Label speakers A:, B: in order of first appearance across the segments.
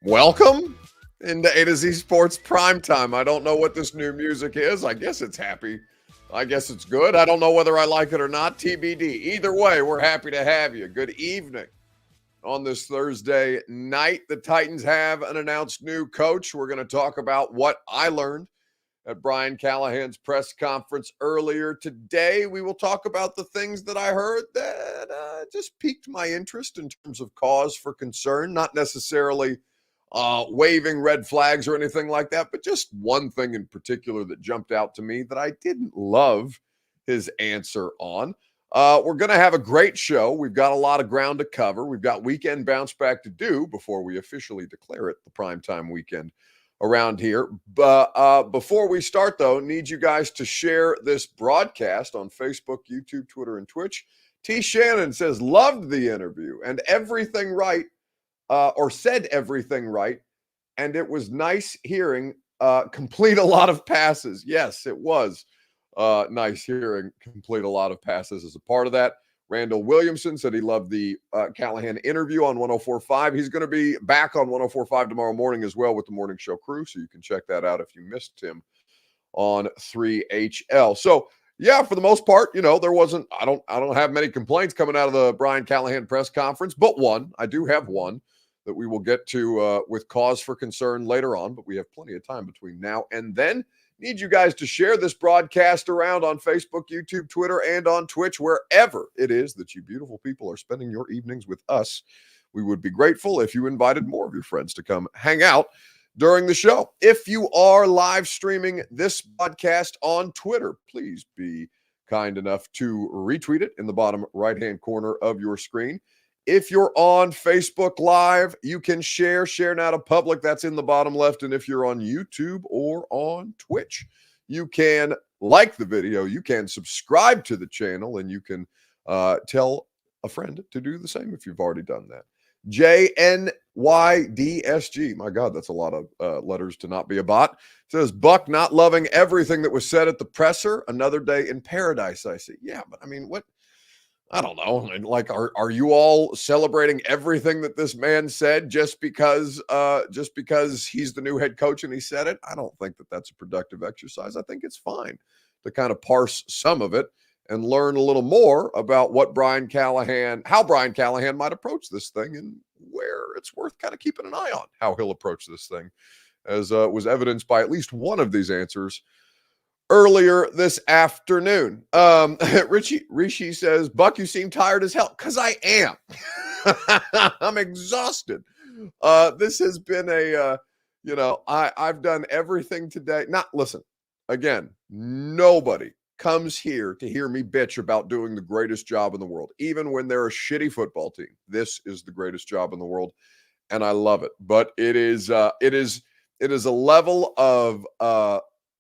A: Welcome into A to Z Sports Primetime. I don't know what this new music is. I guess it's happy. I guess it's good. I don't know whether I like it or not. TBD. Either way, we're happy to have you. Good evening. On this Thursday night, the Titans have an announced new coach. We're going to talk about what I learned at Brian Callahan's press conference earlier today. We will talk about the things that I heard that just piqued my interest in terms of cause for concern, not necessarily waving red flags or anything like that, but just one thing in particular that jumped out to me that I didn't love his answer on. We're going to have a great show. We've got a lot of ground to cover. We've got weekend bounce back to do before we officially declare it the primetime weekend around here. But before we start, though, need you guys to share this broadcast on Facebook, YouTube, Twitter, and Twitch. T. Shannon says, loved the interview and everything right. Or said everything right, and it was nice hearing complete a lot of passes. Yes, it was nice hearing complete a lot of passes as a part of that. Randall Williamson said he loved the Callahan interview on 104.5. He's going to be back on 104.5 tomorrow morning as well with the morning show crew, so you can check that out if you missed him on 3HL. So yeah, for the most part, there wasn't. I don't have many complaints coming out of the Brian Callahan press conference, but one. I do have one that we will get to with cause for concern later on, but we have plenty of time between now and then. Need you guys to share this broadcast around on Facebook, YouTube, Twitter, and on Twitch, wherever it is that you beautiful people are spending your evenings with us. We would be grateful if you invited more of your friends to come hang out during the show. If you are live streaming this podcast on Twitter, please be kind enough to retweet it in the bottom right-hand corner of your screen. If you're on Facebook Live, you can share now to public. That's in the bottom left. And if you're on YouTube or on Twitch, you can like the video, you can subscribe to the channel, and you can tell a friend to do the same if you've already done that. JNYDSG. My God, that's a lot of letters to not be a bot. Says, Buck not loving everything that was said at the presser. Another day in paradise, I see. Yeah, but I mean, what? I don't know. Like, are you all celebrating everything that this man said just because he's the new head coach and he said it? I don't think that that's a productive exercise. I think it's fine to kind of parse some of it and learn a little more about how Brian Callahan might approach this thing and where it's worth kind of keeping an eye on how he'll approach this thing, as was evidenced by at least one of these answers earlier this afternoon. Rishi says, Buck, you seem tired as hell. Because I am. I'm exhausted. This has been I've done everything today. Listen, again, nobody comes here to hear me bitch about doing the greatest job in the world. Even when they're a shitty football team, this is the greatest job in the world, and I love it. But it is a level of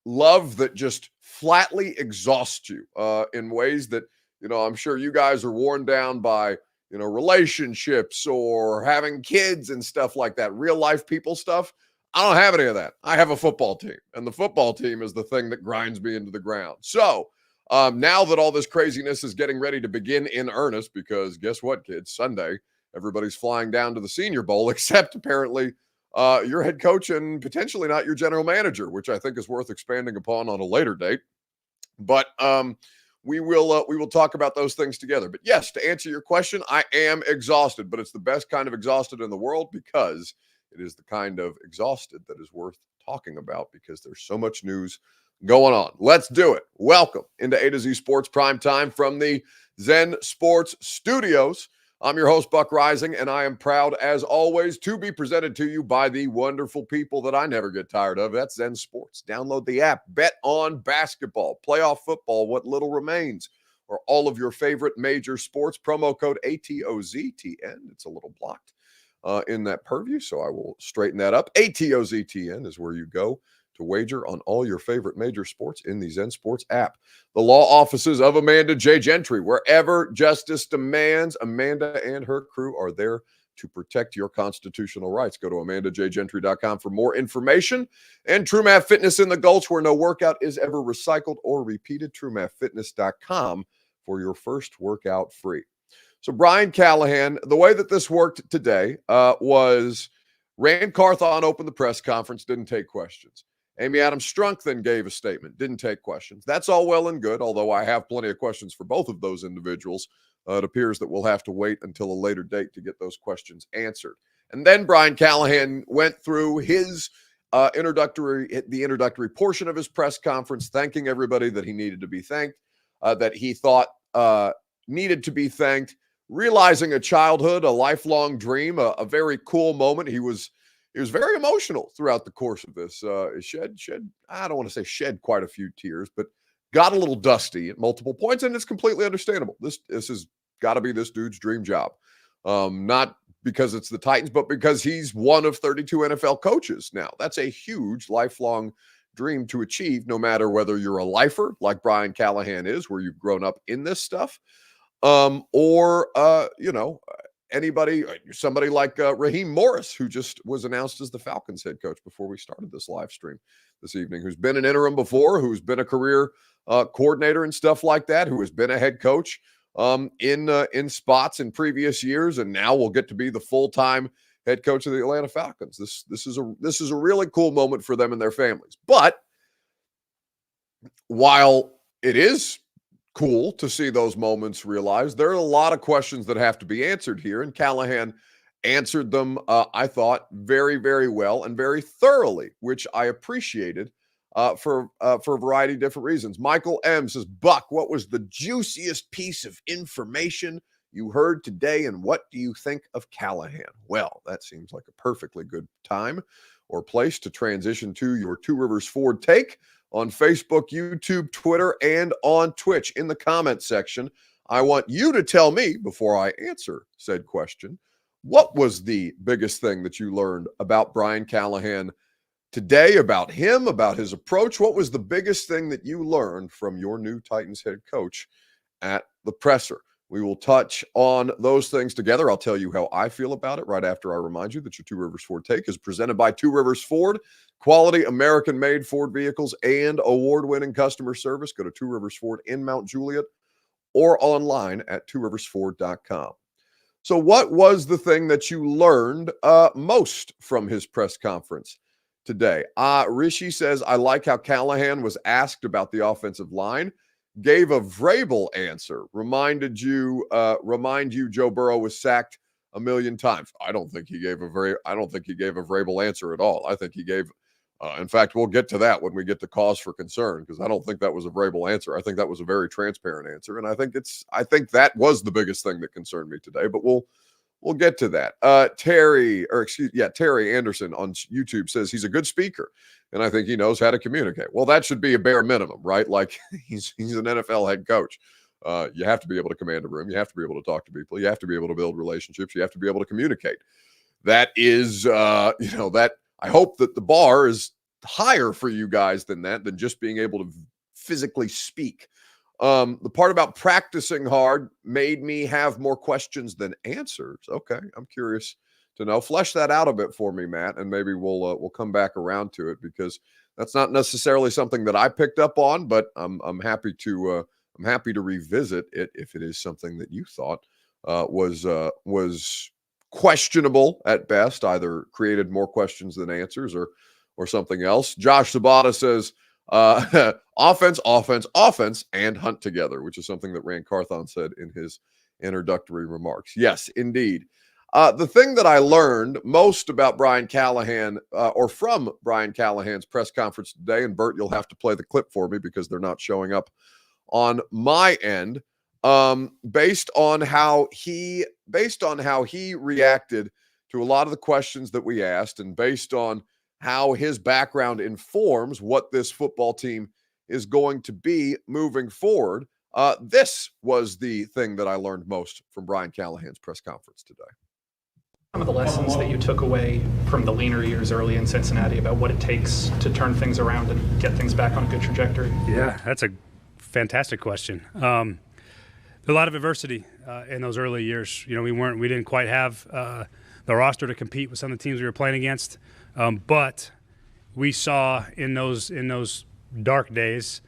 A: love that just flatly exhausts you in ways that, I'm sure you guys are worn down by, relationships or having kids and stuff like that, real life people stuff. I don't have any of that. I have a football team, and the football team is the thing that grinds me into the ground. So now that all this craziness is getting ready to begin in earnest, because guess what, kids? Sunday, everybody's flying down to the Senior Bowl, except apparently your head coach and potentially not your general manager, which I think is worth expanding upon on a later date. But we will talk about those things together. But yes, to answer your question, I am exhausted, but it's the best kind of exhausted in the world, because it is the kind of exhausted that is worth talking about, because there's so much news going on. Let's do it. Welcome into A to Z Sports Primetime from the Zen Sports Studios. I'm your host, Buck Rising, and I am proud, as always, to be presented to you by the wonderful people that I never get tired of. That's Zen Sports. Download the app. Bet on basketball, playoff football, what little remains, or all of your favorite major sports. Promo code ATOZTN. It's a little blocked in that purview, so I will straighten that up. ATOZTN is where you go to wager on all your favorite major sports in the Zen Sports app. The law offices of Amanda J. Gentry, wherever justice demands, Amanda and her crew are there to protect your constitutional rights. Go to amandajgentry.com for more information. And True Math Fitness in the Gulch, where no workout is ever recycled or repeated. TrueMathFitness.com for your first workout free. So Brian Callahan, the way that this worked today was Rand Carthon opened the press conference, didn't take questions. Amy Adams Strunk then gave a statement, didn't take questions. That's all well and good, although I have plenty of questions for both of those individuals. It appears that we'll have to wait until a later date to get those questions answered. And then Brian Callahan went through his introductory portion of his press conference, thanking everybody that he needed to be thanked, that he thought needed to be thanked, realizing a childhood, a lifelong dream, a very cool moment. He was very emotional throughout the course of this. Shed, I don't want to say shed quite a few tears, but got a little dusty at multiple points, and it's completely understandable. This has got to be this dude's dream job. Not because it's the Titans, but because he's one of 32 NFL coaches now. That's a huge lifelong dream to achieve, no matter whether you're a lifer like Brian Callahan is, where you've grown up in this stuff, or somebody like Raheem Morris, who just was announced as the Falcons head coach before we started this live stream this evening, who's been an interim before, who's been a career coordinator and stuff like that, who has been a head coach in spots in previous years, and now will get to be the full-time head coach of the Atlanta Falcons. This is a really cool moment for them and their families. But while it is cool to see those moments realized, there are a lot of questions that have to be answered here, and Callahan answered them, I thought, very, very well and very thoroughly, which I appreciated for a variety of different reasons. Michael M. says, Buck, what was the juiciest piece of information you heard today, and what do you think of Callahan? Well, that seems like a perfectly good time or place to transition to your Two Rivers Ford take on Facebook, YouTube, Twitter, and on Twitch. In the comment section, I want you to tell me, before I answer said question, what was the biggest thing that you learned about Brian Callahan today, about him, about his approach? What was the biggest thing that you learned from your new Titans head coach at the presser? We will touch on those things together. I'll tell you how I feel about it right after I remind you that your Two Rivers Ford take is presented by Two Rivers Ford, quality American-made Ford vehicles and award-winning customer service. Go to Two Rivers Ford in Mount Juliet or online at tworiversford.com. So what was the thing that you learned most from his press conference today? Rishi says, I like how Callahan was asked about the offensive line, gave a Vrabel answer, remind you Joe Burrow was sacked a million times. I don't think he gave a Vrabel answer at all. I think he gave, in fact, we'll get to that when we get to cause for concern, because I don't think that was a Vrabel answer. I think that was a very transparent answer, and I think that was the biggest thing that concerned me today. But we'll get to that. Terry Anderson on YouTube says he's a good speaker, and I think he knows how to communicate. Well, that should be a bare minimum, right? Like he's an NFL head coach. You have to be able to command a room. You have to be able to talk to people. You have to be able to build relationships. You have to be able to communicate. That is, that I hope that the bar is higher for you guys than just being able to physically speak. The part about practicing hard made me have more questions than answers. Okay, I'm curious to know. Flesh that out a bit for me, Matt, and maybe we'll come back around to it, because that's not necessarily something that I picked up on, but I'm happy to revisit it if it is something that you thought was questionable at best, either created more questions than answers or something else. Josh Sabata says, offense, and hunt together, which is something that Rand Carthon said in his introductory remarks. Yes, indeed. The thing that I learned most about Brian Callahan, or from Brian Callahan's press conference today, and Bert, you'll have to play the clip for me because they're not showing up on my end, based on how he reacted to a lot of the questions that we asked, and based on how his background informs what this football team is going to be moving forward. This was the thing that I learned most from Brian Callahan's press conference today.
B: Some of the lessons that you took away from the leaner years early in Cincinnati about what it takes to turn things around and get things back on a good trajectory?
C: Yeah, that's a fantastic question. A lot of adversity in those early years. We didn't quite have the roster to compete with some of the teams we were playing against. But we saw in those dark days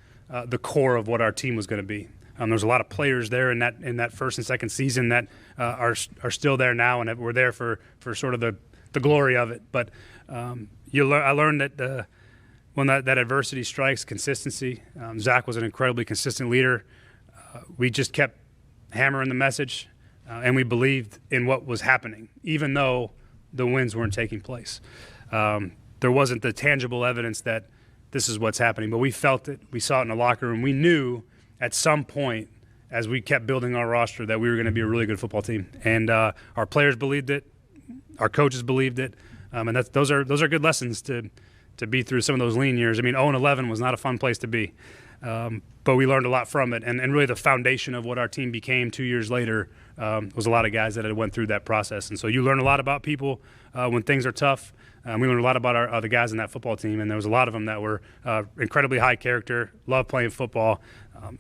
C: the core of what our team was going to be. There's a lot of players there in that first and second season that are still there now, and were there for sort of the glory of it. But I learned that when that adversity strikes, consistency. Zach was an incredibly consistent leader. We just kept hammering the message, and we believed in what was happening, even though the wins weren't taking place. There wasn't the tangible evidence that this is what's happening, but we felt it. We saw it in the locker room. We knew at some point, as we kept building our roster, that we were going to be a really good football team. And our players believed it. Our coaches believed it. And those are good lessons to be through some of those lean years. I mean, 0-11 was not a fun place to be. But we learned a lot from it. And really the foundation of what our team became 2 years later was a lot of guys that had went through that process. And so you learn a lot about people when things are tough. We learned a lot about the guys in that football team, and there was a lot of them that were incredibly high character, loved playing football,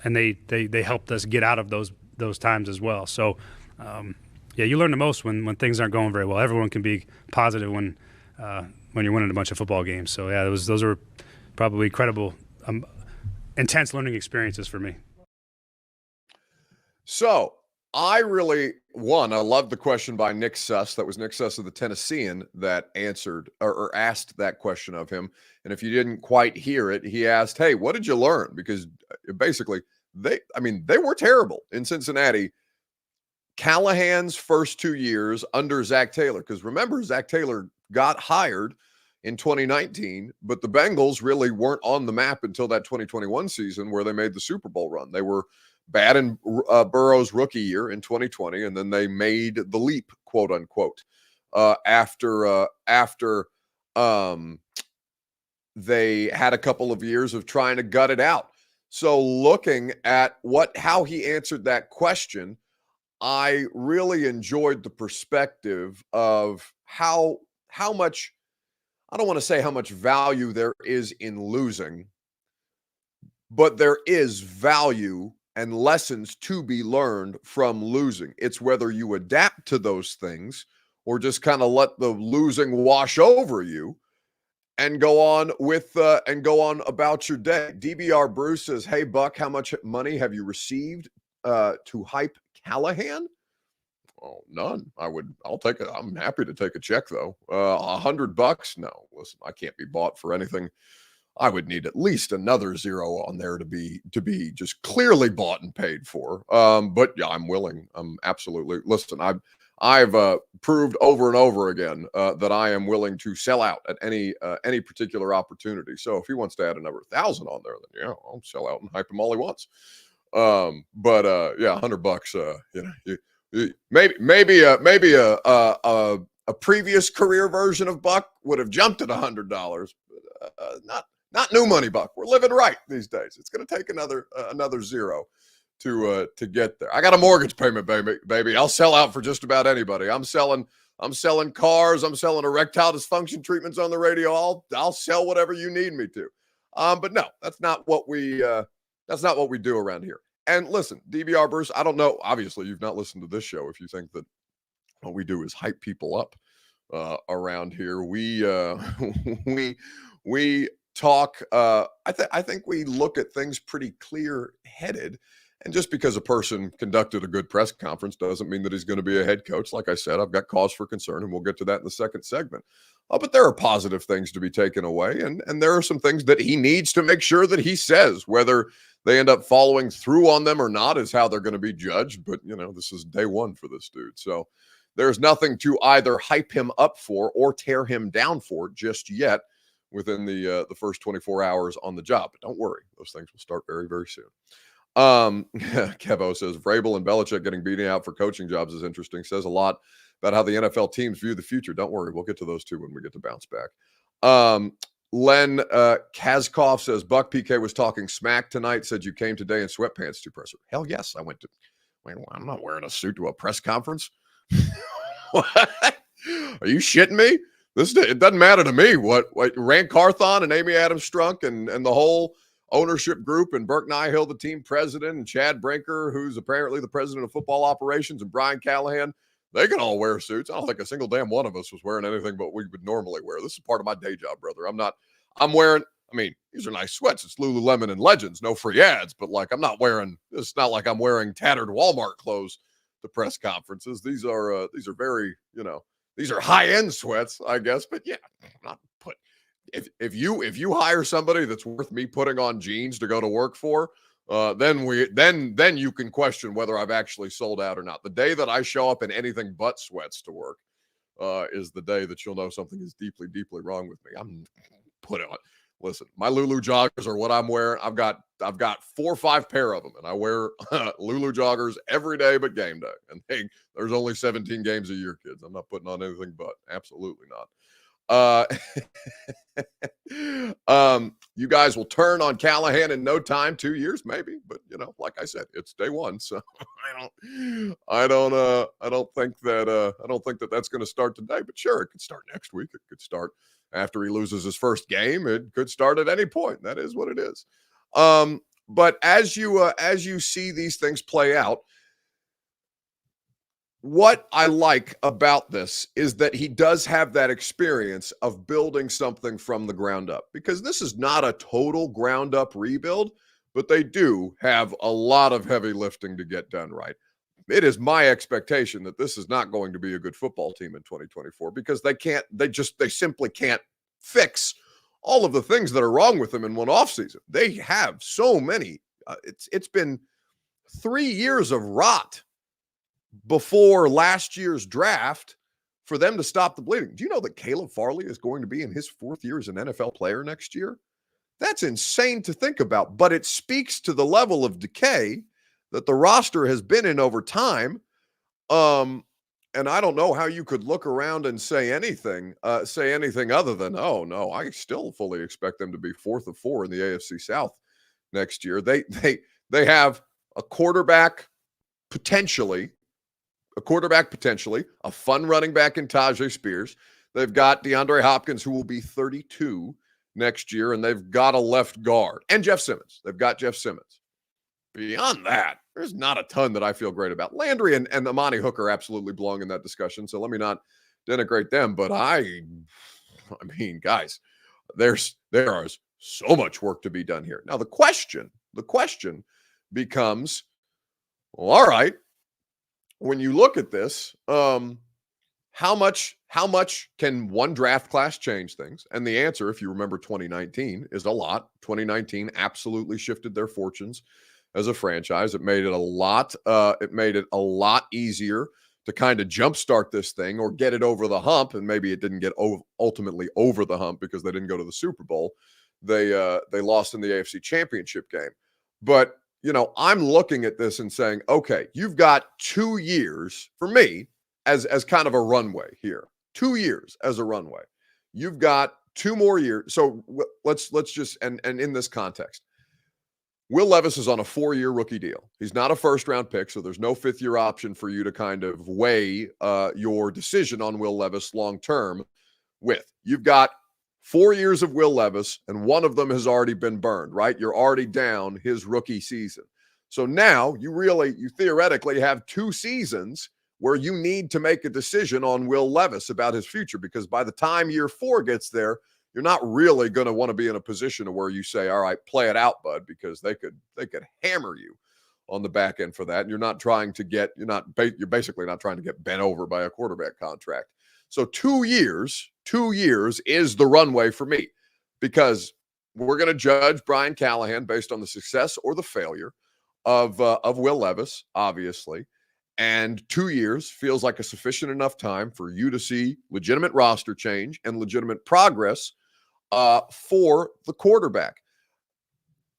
C: and they helped us get out of those times as well. So, you learn the most when things aren't going very well. Everyone can be positive when you're winning a bunch of football games. So, yeah, those are probably incredible, intense learning experiences for me.
A: So, I love the question by Nick Suss. That was Nick Suss of the Tennessean that answered or asked that question of him. And if you didn't quite hear it, he asked, hey, what did you learn? Because basically they were terrible in Cincinnati. Callahan's first 2 years under Zach Taylor, because remember, Zach Taylor got hired in 2019, but the Bengals really weren't on the map until that 2021 season where they made the Super Bowl run. They were bad in Burrow's rookie year in 2020, and then they made the leap, quote unquote, after they had a couple of years of trying to gut it out. So looking at how he answered that question, I really enjoyed the perspective of how much, I don't want to say how much value there is in losing, but there is value and lessons to be learned from losing. It's whether you adapt to those things or just kind of let the losing wash over you and go on about your day. DBR Bruce says, hey, Buck, how much money have you received to hype Callahan? Oh, none. I'll take it. I'm happy to take a check though. $100? No, listen, I can't be bought for anything. I would need at least another zero on there to be just clearly bought and paid for. But yeah, I'm willing. I'm absolutely, listen, I've proved over and over again that I am willing to sell out at any particular opportunity. So if he wants to add another 1,000 on there, then yeah, I'll sell out and hype him all he wants. But yeah, $100, maybe a previous career version of Buck would have jumped at $100. Not new money, Buck. We're living right these days. It's going to take another zero to get there. I got a mortgage payment, baby. I'll sell out for just about anybody. I'm selling cars. I'm selling erectile dysfunction treatments on the radio. I'll sell whatever you need me to. But no, that's not what we do around here. And listen, DBR Bruce, I don't know. Obviously, you've not listened to this show if you think that what we do is hype people up around here. We talk. I think we look at things pretty clear-headed. And just because a person conducted a good press conference doesn't mean that he's going to be a head coach. Like I said, I've got cause for concern, and we'll get to that in the second segment. But there are positive things to be taken away, and there are some things that he needs to make sure that he says. Whether they end up following through on them or not is how they're going to be judged. But, this is day one for this dude. So there's nothing to either hype him up for or tear him down for just yet within the first 24 hours on the job. But don't worry, those things will start very, very soon. Kevo says Vrabel and Belichick getting beaten out for coaching jobs is interesting. Says a lot about how the NFL teams view the future. Don't worry, we'll get to those too when we get to bounce back. Len Kazkov says Buck PK was talking smack tonight. Said you came today in sweatpants to presser. Hell yes, I went to. I'm not wearing a suit to a press conference. What? Are you shitting me? It doesn't matter to me what Rand Carthon and Amy Adams Strunk and the whole ownership group and Burke Nihill, the team president, and Chad Brinker, who's apparently the president of football operations, and Brian Callahan, they can all wear suits. I don't think a single damn one of us was wearing anything but we would normally wear. This is part of my day job, brother. I'm wearing, these are nice sweats. It's Lululemon and Legends, no free ads, but it's not like I'm wearing tattered Walmart clothes to press conferences. These are very, these are high-end sweats, I guess. But yeah, not put if you hire somebody that's worth me putting on jeans to go to work for, then you can question whether I've actually sold out or not. The day that I show up in anything but sweats to work is the day that you'll know something is deeply, deeply wrong with me. I'm put on. Listen, my Lulu joggers are what I'm wearing. I've got 4 or 5 pair of them, and I wear Lulu joggers every day but game day. And there's only 17 games a year, kids. I'm not putting on anything but. Absolutely not. You guys will turn on Callahan in no time, 2 years maybe, but like I said, it's day one, so I don't think that that's going to start today, but sure, it could start next week. It could start after he loses his first game. It could start at any point. That is what it is. But as you see these things play out, what I like about this is that he does have that experience of building something from the ground up, because this is not a total ground up rebuild, but they do have a lot of heavy lifting to get done right. It is my expectation that this is not going to be a good football team in 2024 because they simply can't fix all of the things that are wrong with them in one offseason. They have so many. It's been 3 years of rot before last year's draft for them to stop the bleeding. Do you know that Caleb Farley is going to be in his 4th year as an NFL player next year? That's insane to think about, but it speaks to the level of decay that the roster has been in over time. And I don't know how you could look around and say anything other than, oh no, I still fully expect them to be 4th of 4 in the AFC South next year. They have a quarterback potentially, a fun running back in Tajay Spears. They've got DeAndre Hopkins, who will be 32 next year, and they've got a left guard. And Jeff Simmons. They've got Jeff Simmons. Beyond that, there's not a ton that I feel great about. Landry and Amani Hooker absolutely belong in that discussion, so let me not denigrate them. But I mean, guys, there is so much work to be done here. Now, the question becomes, well, all right, when you look at this, how much can one draft class change things? And the answer, if you remember 2019, is a lot. 2019 absolutely shifted their fortunes as a franchise. It made it a lot easier to kind of jumpstart this thing or get it over the hump. And maybe it didn't get ultimately over the hump because they didn't go to the Super Bowl. They lost in the AFC Championship game. But I'm looking at this and saying, okay, you've got 2 years for me as kind of a runway here. 2 years as a runway. You've got 2 more years. So let's just, and in this context, Will Levis is on a 4-year rookie deal. He's not a first-round pick, so there's no 5th-year option for you to kind of weigh your decision on Will Levis long-term with. You've got 4 years of Will Levis, and one of them has already been burned, right? You're already down his rookie season. So now you theoretically have 2 seasons where you need to make a decision on Will Levis about his future, because by the time year 4 gets there, you're not really going to want to be in a position where you say, all right, play it out, bud, because they could hammer you on the back end for that. And you're basically not trying to get bent over by a quarterback contract. So 2 years is the runway for me, because we're going to judge Brian Callahan based on the success or the failure of Will Levis, obviously. And 2 years feels like a sufficient enough time for you to see legitimate roster change and legitimate progress for the quarterback.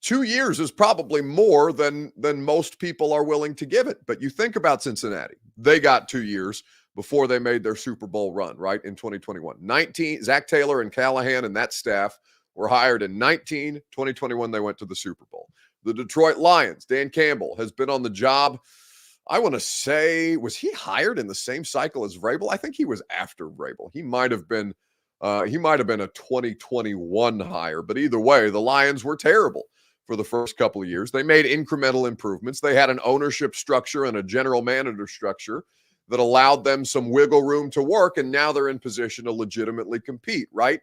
A: 2 years is probably more than most people are willing to give it. But you think about Cincinnati. They got 2 years before they made their Super Bowl run, right, in 2021. Zach Taylor and Callahan and that staff were hired in 2021, they went to the Super Bowl. The Detroit Lions, Dan Campbell, has been on the job, I want to say, was he hired in the same cycle as Vrabel? I think he was after Vrabel. He might have been a 2021 hire, but either way, the Lions were terrible for the first couple of years. They made incremental improvements. They had an ownership structure and a general manager structure that allowed them some wiggle room to work, and now they're in position to legitimately compete, right?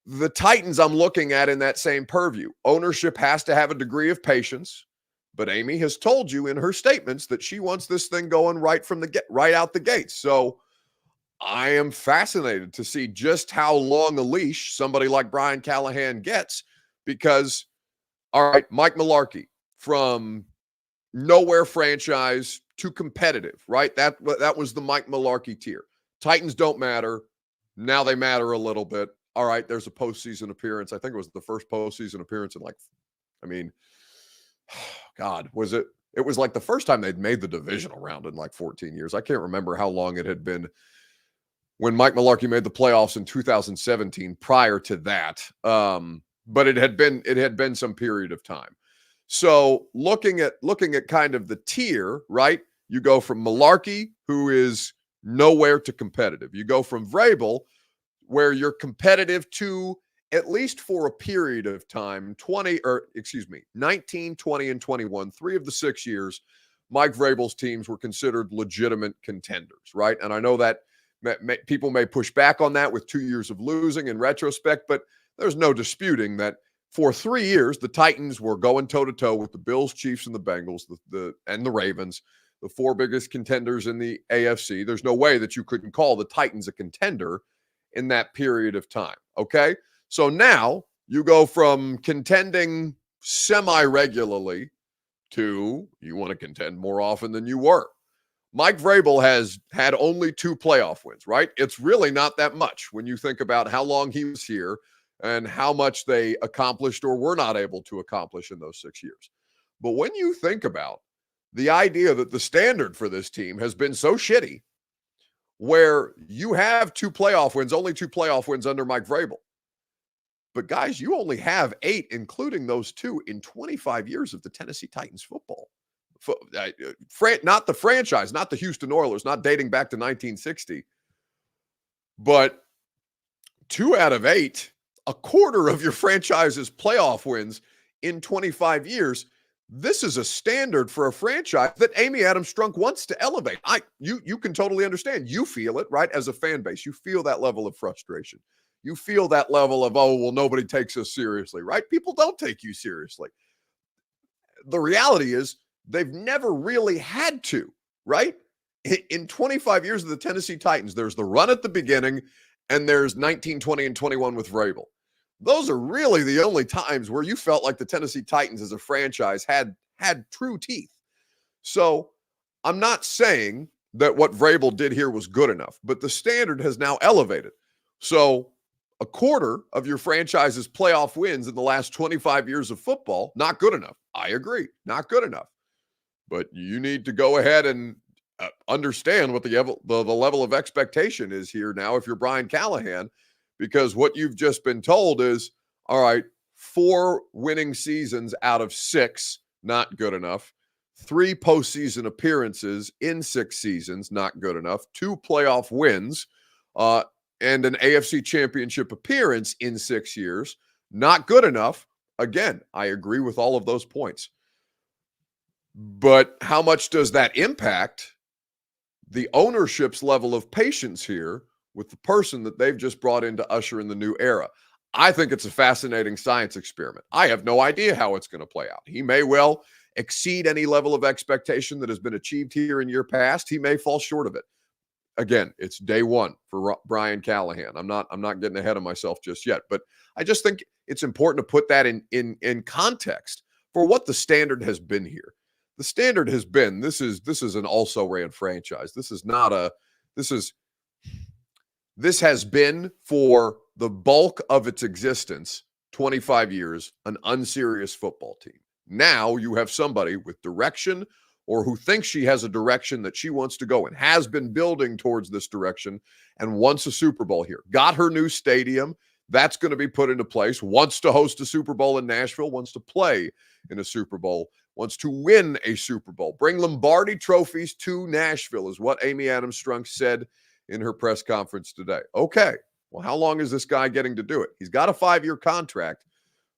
A: The Titans I'm looking at in that same purview. Ownership has to have a degree of patience, but Amy has told you in her statements that she wants this thing going right out the gate. So I am fascinated to see just how long a leash somebody like Brian Callahan gets because, all right, Mike Mularkey from nowhere franchise to competitive, right? That was the Mike Mularkey tier. Titans don't matter. Now they matter a little bit. All right, there's a postseason appearance. I think it was the first postseason appearance in God, was it? It was like the first time they'd made the divisional round in like 14 years. I can't remember how long it had been when Mike Mularkey made the playoffs in 2017 prior to that. But it had been some period of time. So looking at kind of the tier, right? You go from Mularkey, who is nowhere to competitive. You go from Vrabel, where you're competitive to at least for a period of time, 19, 20, and 21, 3 of the 6 years, Mike Vrabel's teams were considered legitimate contenders, right? And I know that people may push back on that with 2 years of losing in retrospect, but there's no disputing that for 3 years, the Titans were going toe-to-toe with the Bills, Chiefs, and the Bengals, and the Ravens, the 4 biggest contenders in the AFC. There's no way that you couldn't call the Titans a contender in that period of time, okay? So now you go from contending semi-regularly to you want to contend more often than you were. Mike Vrabel has had only 2 playoff wins, right? It's really not that much when you think about how long he was here and how much they accomplished or were not able to accomplish in those 6 years. But when you think about the idea that the standard for this team has been so shitty, where you have 2 playoff wins, only 2 playoff wins under Mike Vrabel. But guys, you only have 8, including those 2, in 25 years of the Tennessee Titans football. Not the franchise, not the Houston Oilers, not dating back to 1960, but 2 out of 8, a quarter of your franchise's playoff wins in 25 years. This is a standard for a franchise that Amy Adams Strunk wants to elevate. You can totally understand. You feel it, right? As a fan base, you feel that level of frustration. You feel that level of, oh, well, nobody takes us seriously, right? People don't take you seriously. The reality is they've never really had to, right? In 25 years of the Tennessee Titans, there's the run at the beginning, and there's 19, 20, and 21 with Vrabel. Those are really the only times where you felt like the Tennessee Titans as a franchise had true teeth. So I'm not saying that what Vrabel did here was good enough, but the standard has now elevated. So a quarter of your franchise's playoff wins in the last 25 years of football, not good enough. I agree, not good enough. But you need to go ahead and understand what the level of expectation is here now if you're Brian Callahan, because what you've just been told is, all right, 4 winning seasons out of 6, not good enough. 3 postseason appearances in 6 seasons, not good enough. 2 playoff wins, and an AFC championship appearance in 6 years, not good enough. Again, I agree with all of those points. But how much does that impact the ownership's level of patience here with the person that they've just brought in to usher in the new era? I think it's a fascinating science experiment. I have no idea how it's going to play out. He may well exceed any level of expectation that has been achieved here in year past. He may fall short of it. Again, it's day 1 for Brian Callahan. I'm not getting ahead of myself just yet, but I just think it's important to put that in context for what the standard has been here. The standard has been this is an also-ran franchise. This has been for the bulk of its existence, 25 years, an unserious football team. Now you have somebody with direction, or who thinks she has a direction that she wants to go and has been building towards this direction and wants a Super Bowl here. Got her new stadium. That's going to be put into place. Wants to host a Super Bowl in Nashville. Wants to play in a Super Bowl. Wants to win a Super Bowl. Bring Lombardi trophies to Nashville is what Amy Adams Strunk said in her press conference today. Okay, well, how long is this guy getting to do it? He's got a 5-year contract.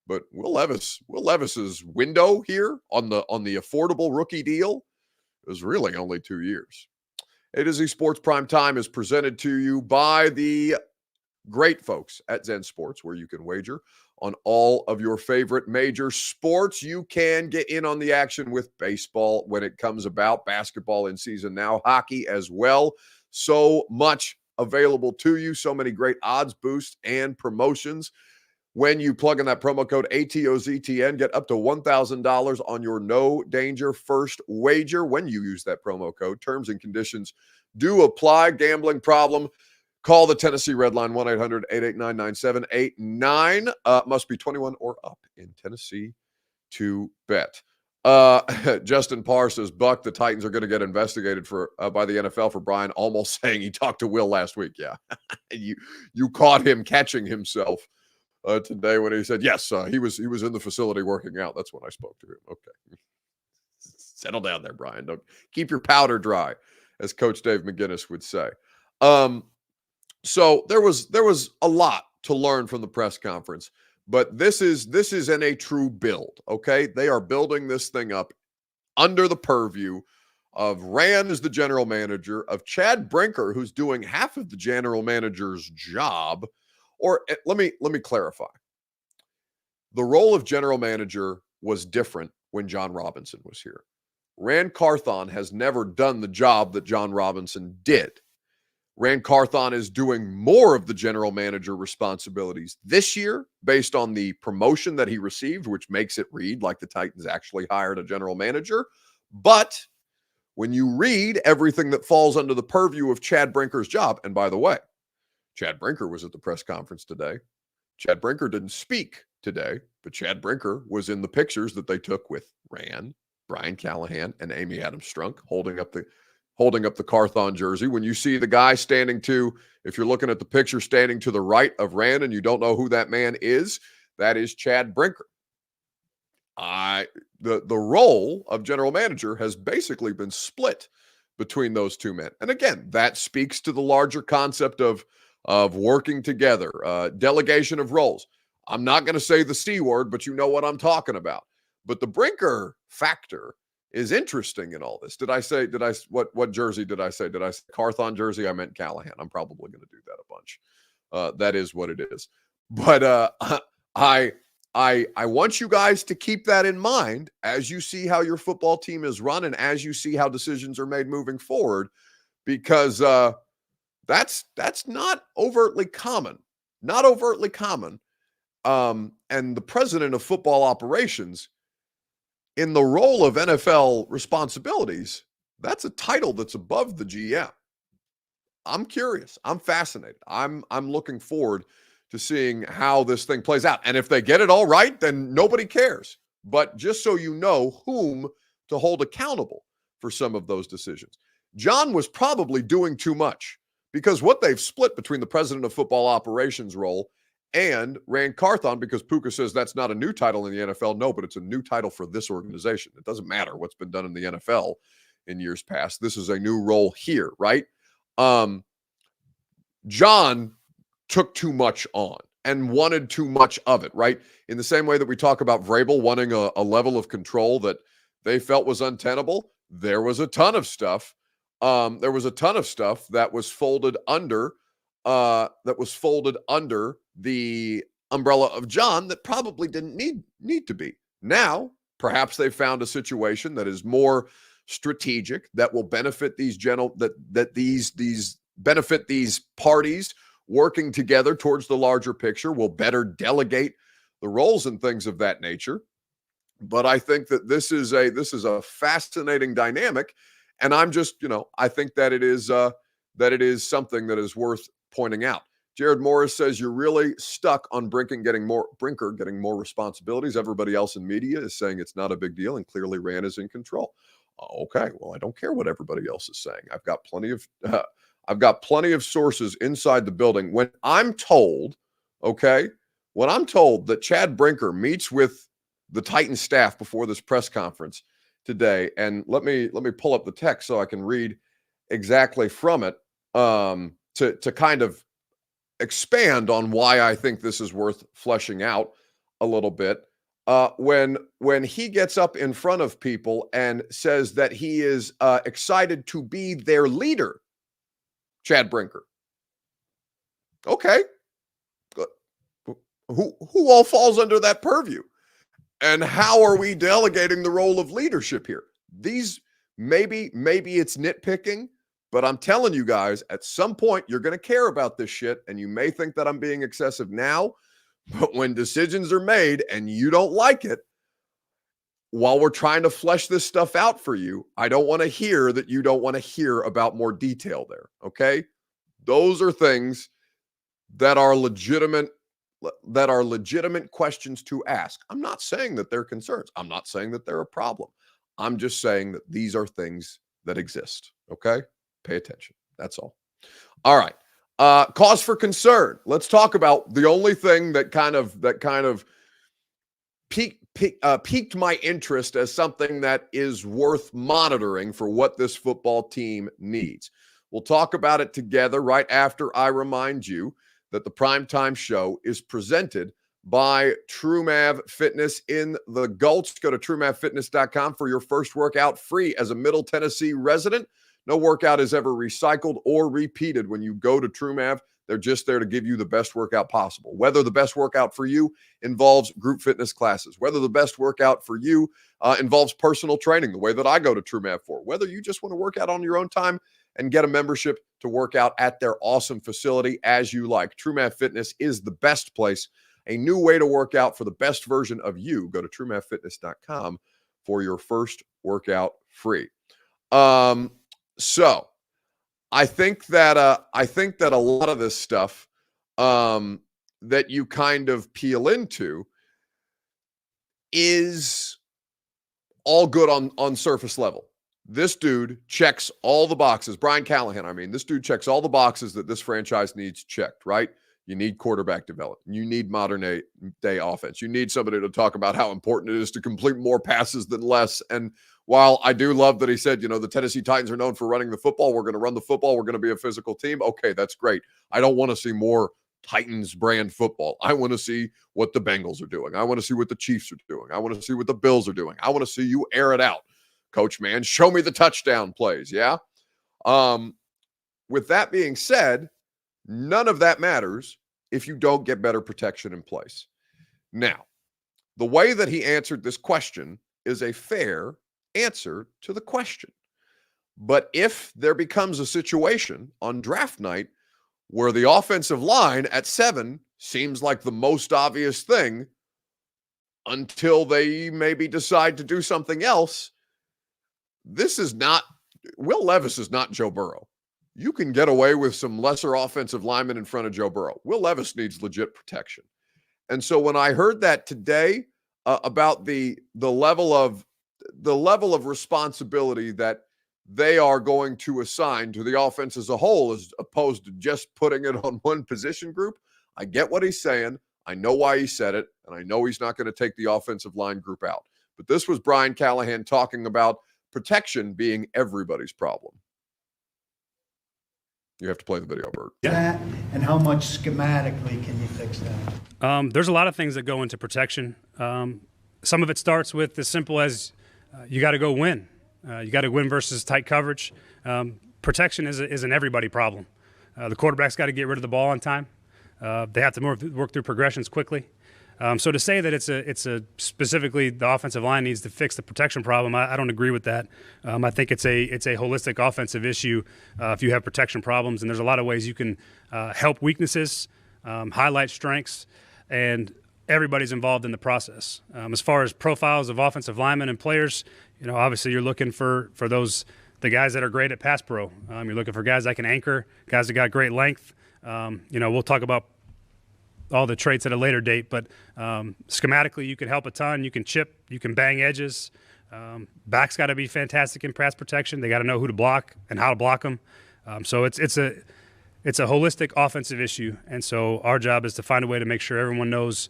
A: But Will Levis's window here on the affordable rookie deal is really only 2 years. A to Z Sports Prime Time is presented to you by the great folks at Zen Sports, where you can wager on all of your favorite major sports. You can get in on the action with baseball when it comes about, basketball in season now, hockey as well. So much available to you. So many great odds boosts and promotions. When you plug in that promo code ATOZTN, get up to $1,000 on your no danger first wager when you use that promo code. Terms and conditions do apply. Gambling problem? Call the Tennessee Red Line, 1-800-889-9789. Must be 21 or up in Tennessee to bet. Justin Parr says, Buck, the Titans are going to get investigated by the NFL for Brian almost saying he talked to Will last week. Yeah, you caught him catching himself today when he said, yes, he was in the facility working out. That's when I spoke to him. Okay. Settle down there, Brian. Don't keep your powder dry, as Coach Dave McGinnis would say. So there was a lot to learn from the press conference, but this is in a true build. Okay. They are building this thing up under the purview of Rand as the general manager, of Chad Brinker, who's doing half of the general manager's job. Or let me clarify. The role of general manager was different when John Robinson was here. Rand Carthon has never done the job that John Robinson did. Rand Carthon is doing more of the general manager responsibilities this year based on the promotion that he received, which makes it read like the Titans actually hired a general manager. But when you read everything that falls under the purview of Chad Brinker's job, and by the way, Chad Brinker was at the press conference today. Chad Brinker didn't speak today, but Chad Brinker was in the pictures that they took with Rand, Brian Callahan, and Amy Adams-Strunk holding up the Carthon jersey. When you see the guy if you're looking at the picture standing to the right of Rand and you don't know who that man is, that is Chad Brinker. The role of general manager has basically been split between those two men. And again, that speaks to the larger concept of working together, delegation of roles. I'm not going to say the C word, but you know what I'm talking about. But the Brinker factor is interesting in all this. What jersey did I say? Did I say Carthon jersey? I meant Callahan. I'm probably going to do that a bunch. That is what it is. But I want you guys to keep that in mind as you see how your football team is run and as you see how decisions are made moving forward, because that's not overtly common. Not overtly common. And the president of football operations, in the role of NFL responsibilities, that's a title that's above the GM. I'm curious. I'm fascinated. I'm looking forward to seeing how this thing plays out. And if they get it all right, then nobody cares. But just so you know whom to hold accountable for some of those decisions. John was probably doing too much, because what they've split between the president of football operations role and Rand Carthon, because Puka says that's not a new title in the NFL. No, but it's a new title for this organization. It doesn't matter what's been done in the NFL in years past. This is a new role here, right? John took too much on and wanted too much of it, right? In the same way that we talk about Vrabel wanting a level of control that they felt was untenable, there was a ton of stuff. There was a ton of stuff that was folded under the umbrella of John that probably didn't need to be. Now, perhaps they found a situation that is more strategic, that will benefit these benefit these parties working together towards the larger picture, will better delegate the roles and things of that nature. But I think that this is a fascinating dynamic, and I'm just, I think that it is something that is worth pointing out. Jared Morris says you're really stuck on Brinker getting more responsibilities. Everybody else in media is saying it's not a big deal, and clearly Rand is in control. Okay, well, I don't care what everybody else is saying. I've got plenty of sources inside the building. When I'm told that Chad Brinker meets with the Titans staff before this press conference today, and let me pull up the text so I can read exactly from it, to kind of expand on why I think this is worth fleshing out a little bit. When he gets up in front of people and says that he is excited to be their leader, Chad Brinker. Okay. Who all falls under that purview? And how are we delegating the role of leadership here? Maybe it's nitpicking, But I'm telling you guys, at some point, you're going to care about this shit. And you may think that I'm being excessive now, but when decisions are made and you don't like it, while we're trying to flesh this stuff out for you, I don't want to hear that you don't want to hear about more detail there. Okay. Those are things that are legitimate questions to ask. I'm not saying that they're concerns. I'm not saying that they're a problem. I'm just saying that these are things that exist. Okay? Pay attention. That's all. All right. Cause for concern. Let's talk about the only thing that kind of piqued my interest as something that is worth monitoring for what this football team needs. We'll talk about it together right after I remind you that the Primetime Show is presented by TrueMav Fitness in the Gulch. Go to TrueMavFitness.com for your first workout free as a Middle Tennessee resident. No workout is ever recycled or repeated when you go to TrueMav. They're just there to give you the best workout possible. Whether the best workout for you involves group fitness classes, whether the best workout for you involves personal training, the way that I go to TrueMav for, whether you just want to work out on your own time and get a membership to work out at their awesome facility as you like. TrueMav Fitness is the best place, a new way to work out for the best version of you. Go to TrueMavFitness.com for your first workout free. So I think that a lot of this stuff that you kind of peel into is all good on surface level. This dude checks all the boxes. Brian Callahan, this dude checks all the boxes that this franchise needs checked, right? You need quarterback development. You need modern day offense. You need somebody to talk about how important it is to complete more passes than less. And while I do love that he said, the Tennessee Titans are known for running the football, we're going to run the football, we're going to be a physical team. Okay, that's great. I don't want to see more Titans brand football. I want to see what the Bengals are doing. I want to see what the Chiefs are doing. I want to see what the Bills are doing. I want to see you air it out. Coach, man, show me the touchdown plays, yeah? With that being said, none of that matters if you don't get better protection in place. Now, the way that he answered this question is a fair answer to the question. But if there becomes a situation on draft night where the offensive line at 7 seems like the most obvious thing until they maybe decide to do something else, Will Levis is not Joe Burrow. You can get away with some lesser offensive linemen in front of Joe Burrow. Will Levis needs legit protection. And so when I heard that today about the level of responsibility that they are going to assign to the offense as a whole, as opposed to just putting it on one position group, I get what he's saying. I know why he said it, and I know he's not going to take the offensive line group out. But this was Brian Callahan talking about protection being everybody's problem. You have to play the video, Bert.
D: Yeah. And how much schematically can you fix that?
C: There's a lot of things that go into protection. Some of it starts with as simple as you got to go win. You got to win versus tight coverage. Protection is an everybody problem. The quarterback's got to get rid of the ball on time. They have to work through progressions quickly. So to say that it's a specifically the offensive line needs to fix the protection problem, I don't agree with that. I think it's a holistic offensive issue if you have protection problems, and there's a lot of ways you can help weaknesses, highlight strengths, and everybody's involved in the process. As far as profiles of offensive linemen and players, obviously you're looking for the guys that are great at pass pro. You're looking for guys that can anchor, guys that got great length. We'll talk about all the traits at a later date, but schematically you can help a ton. You can chip, you can bang edges. Backs got to be fantastic in pass protection. They got to know who to block and how to block them. So it's a holistic offensive issue, and so our job is to find a way to make sure everyone knows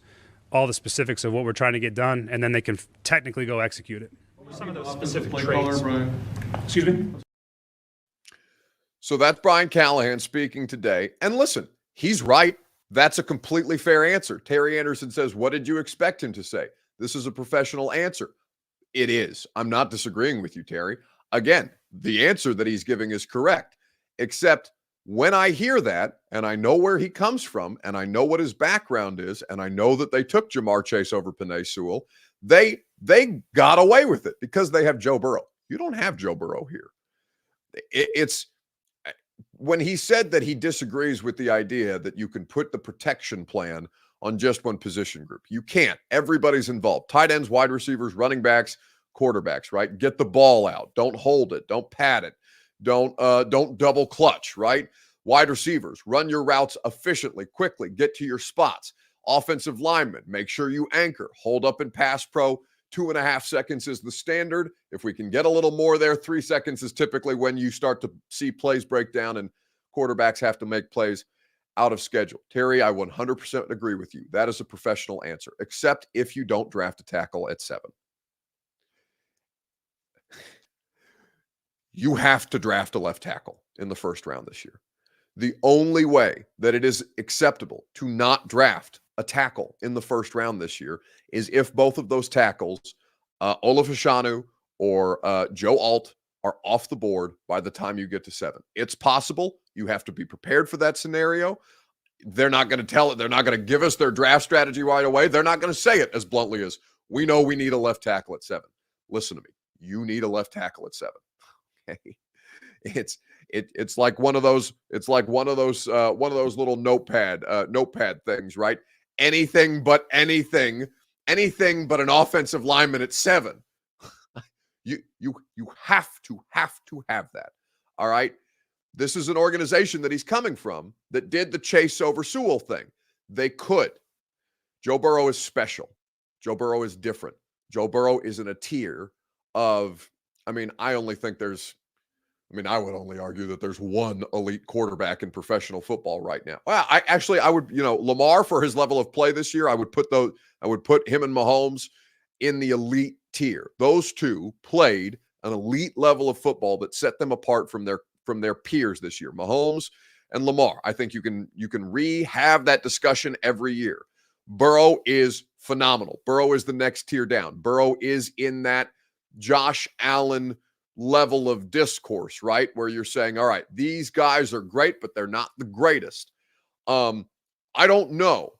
C: all the specifics of what we're trying to get done, and then they can technically go execute it.
B: Some of those specific traits.
C: Excuse me?
A: So that's Brian Callahan speaking today. And listen, he's right. That's a completely fair answer. Terry Anderson says, what did you expect him to say? This is a professional answer. It is. I'm not disagreeing with you, Terry. Again, the answer that he's giving is correct, except when I hear that, and I know where he comes from, and I know what his background is, and I know that they took Jamar Chase over Penei Sewell, they got away with it because they have Joe Burrow. You don't have Joe Burrow here. It's when he said that he disagrees with the idea that you can put the protection plan on just one position group. You can't. Everybody's involved. Tight ends, wide receivers, running backs, quarterbacks, right? Get the ball out. Don't hold it. Don't pat it. Don't double clutch, right? Wide receivers, run your routes efficiently, quickly, get to your spots. Offensive linemen, make sure you anchor. Hold up in pass pro. 2.5 seconds is the standard. If we can get a little more there, 3 seconds is typically when you start to see plays break down and quarterbacks have to make plays out of schedule. Terry, I 100% agree with you. That is a professional answer, except if you don't draft a tackle at 7. You have to draft a left tackle in the first round this year. The only way that it is acceptable to not draft a tackle in the first round this year is if both of those tackles, Olaf Ashanu or Joe Alt, are off the board by the time you get to 7. It's possible. You have to be prepared for that scenario. They're not going to tell it. They're not going to give us their draft strategy right away. They're not going to say it as bluntly as, we know we need a left tackle at 7. Listen to me. You need a left tackle at 7. Okay. It's like one of those little notepad things, right? Anything but an offensive lineman at 7. You have to have that. All right. This is an organization that he's coming from that did the Chase over Sewell thing. They could. Joe Burrow is special. Joe Burrow is different. Joe Burrow is in a tier of, I would only argue that there's one elite quarterback in professional football right now. Well, I would, Lamar, for his level of play this year, I would put him and Mahomes in the elite tier. Those two played an elite level of football that set them apart from their peers this year. Mahomes and Lamar. I think you can have that discussion every year. Burrow is phenomenal. Burrow is the next tier down. Burrow is in that Josh Allen level of discourse, right? Where you're saying, all right, these guys are great, but they're not the greatest. I don't know.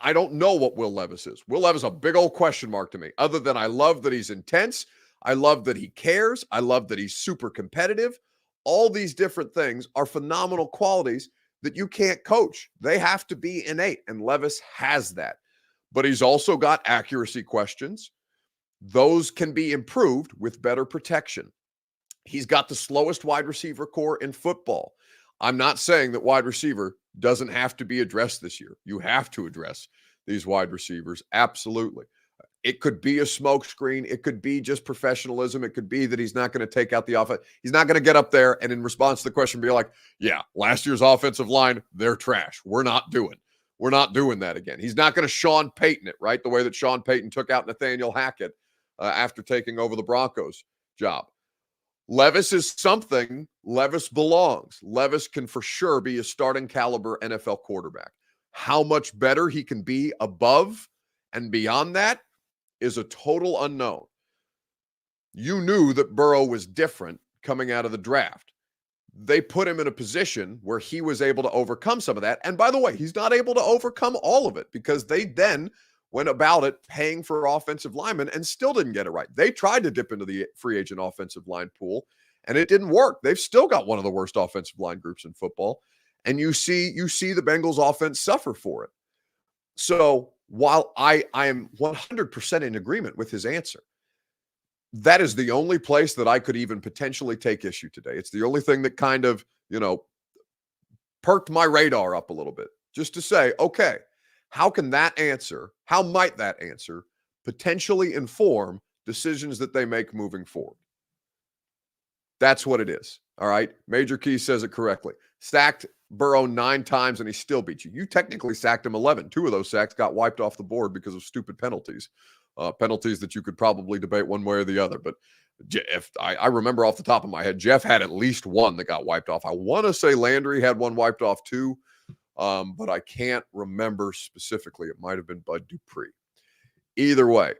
A: I don't know what Will Levis is. Will Levis is a big old question mark to me, other than I love that he's intense. I love that he cares. I love that he's super competitive. All these different things are phenomenal qualities that you can't coach. They have to be innate, and Levis has that. But he's also got accuracy questions. Those can be improved with better protection. He's got the slowest wide receiver core in football. I'm not saying that wide receiver doesn't have to be addressed this year. You have to address these wide receivers. Absolutely. It could be a smokescreen. It could be just professionalism. It could be that he's not going to take out the offense. He's not going to get up there and in response to the question be like, yeah, last year's offensive line, they're trash. We're not doing that again. He's not going to Sean Payton it, right? The way that Sean Payton took out Nathaniel Hackett after taking over the Broncos job. Levis is something. Levis belongs. Levis can for sure be a starting caliber NFL quarterback. How much better he can be above and beyond that is a total unknown. You knew that Burrow was different coming out of the draft. They put him in a position where he was able to overcome some of that. And by the way, he's not able to overcome all of it because they then went about it paying for offensive linemen and still didn't get it right. They tried to dip into the free agent offensive line pool and it didn't work. They've still got one of the worst offensive line groups in football. And you see the Bengals offense suffer for it. So while I am 100% in agreement with his answer, that is the only place that I could even potentially take issue today. It's the only thing that kind of, perked my radar up a little bit just to say, okay, how might that answer potentially inform decisions that they make moving forward? That's what it is. All right. Major Key says it correctly. Sacked Burrow 9 times and he still beat you. You technically sacked him 11. 2 of those sacks got wiped off the board because of stupid penalties. Penalties that you could probably debate one way or the other. But if I remember off the top of my head, Jeff had at least one that got wiped off. I want to say Landry had one wiped off too. But I can't remember specifically. It might have been Bud Dupree. Either way,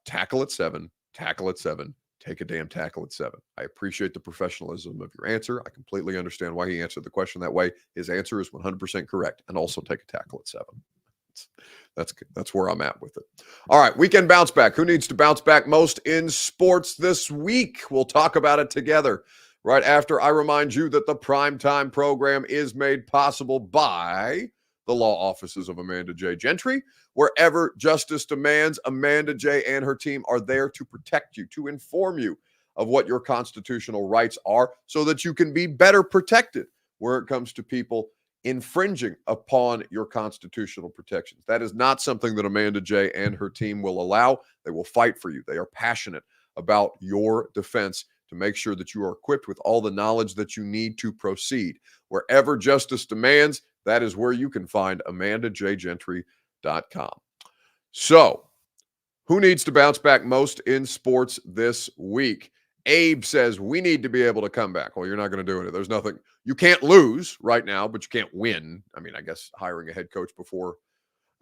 A: tackle at 7, take a damn tackle at 7. I appreciate the professionalism of your answer. I completely understand why he answered the question that way. His answer is 100% correct. And also take a tackle at 7. That's where I'm at with it. All right, weekend bounce back. Who needs to bounce back most in sports this week? We'll talk about it together right after I remind you that the Primetime program is made possible by the law offices of Amanda J. Gentry. Wherever justice demands, Amanda J. and her team are there to protect you, to inform you of what your constitutional rights are so that you can be better protected where it comes to people infringing upon your constitutional protections. That is not something that Amanda J. and her team will allow. They will fight for you. They are passionate about your defense to make sure that you are equipped with all the knowledge that you need to proceed. Wherever justice demands, that is where you can find AmandaJGentry.com. So, who needs to bounce back most in sports this week? Abe says we need to be able to come back. Well, you're not going to do it. There's nothing. You can't lose right now, but you can't win. I mean, I guess hiring a head coach before.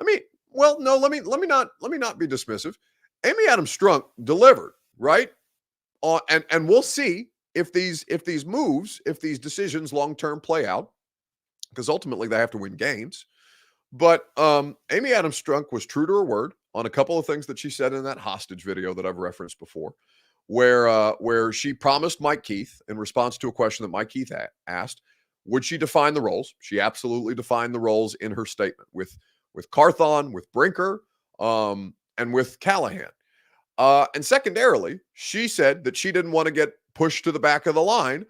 A: I mean, well, no. Let me not be dismissive. Amy Adams Strunk delivered, right? And we'll see if these decisions long term play out, because ultimately they have to win games. But Amy Adams Strunk was true to her word on a couple of things that she said in that hostage video that I've referenced before, where she promised Mike Keith in response to a question that Mike Keith asked, would she define the roles? She absolutely defined the roles in her statement with Carthon, with Brinker, and with Callahan. And secondarily, she said that she didn't want to get pushed to the back of the line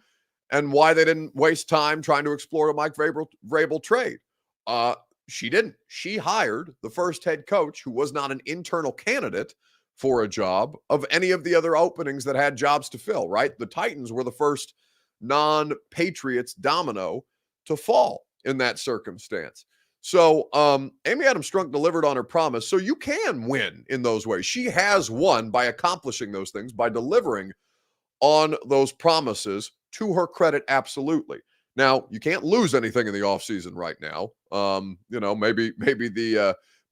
A: and why they didn't waste time trying to explore a Mike Vrabel trade. She didn't. She hired the first head coach who was not an internal candidate for a job of any of the other openings that had jobs to fill, right? The Titans were the first non-Patriots domino to fall in that circumstance. So Amy Adams Strunk delivered on her promise. So you can win in those ways. She has won by accomplishing those things, by delivering on those promises. To her credit, absolutely. Now, you can't lose anything in the offseason right now.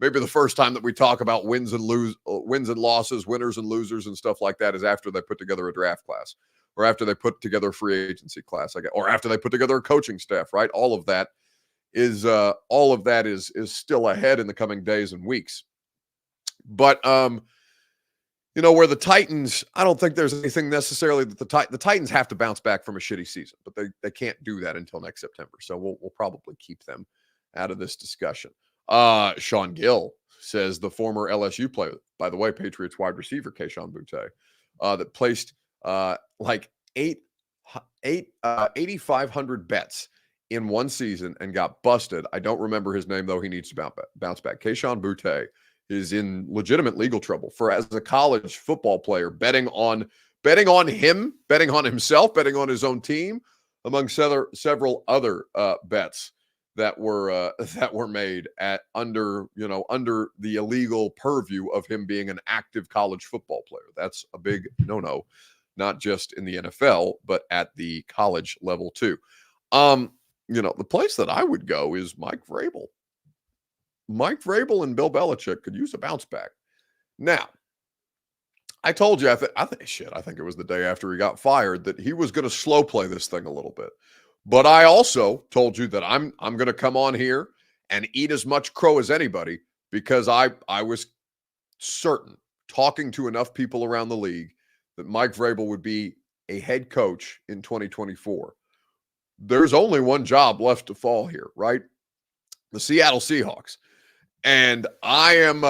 A: Maybe the first time that we talk about wins and losses, winners and losers and stuff like that is after they put together a draft class or after they put together a free agency class, or after they put together a coaching staff, right? All of that is still ahead in the coming days and weeks. But where the Titans, I don't think there's anything necessarily that the Titans have to bounce back from a shitty season, but they can't do that until next September. So we'll probably keep them out of this discussion. Sean Gill says the former LSU player, by the way, Patriots wide receiver Kayshon Boutte, that placed like 8,500 bets in one season and got busted. I don't remember his name though. He needs to bounce back. Kayshon Boutte is in legitimate legal trouble for, as a college football player, betting on him, betting on himself, betting on his own team, among several other bets that were made under the illegal purview of him being an active college football player. That's a big no-no, not just in the NFL, but at the college level too. The place that I would go is Mike Vrabel. Mike Vrabel and Bill Belichick could use a bounce back. Now, I told you, I think it was the day after he got fired, that he was going to slow play this thing a little bit. But I also told you that I'm going to come on here and eat as much crow as anybody, because I was certain, talking to enough people around the league, that Mike Vrabel would be a head coach in 2024. There's only one job left to fall here, right? The Seattle Seahawks. And I am,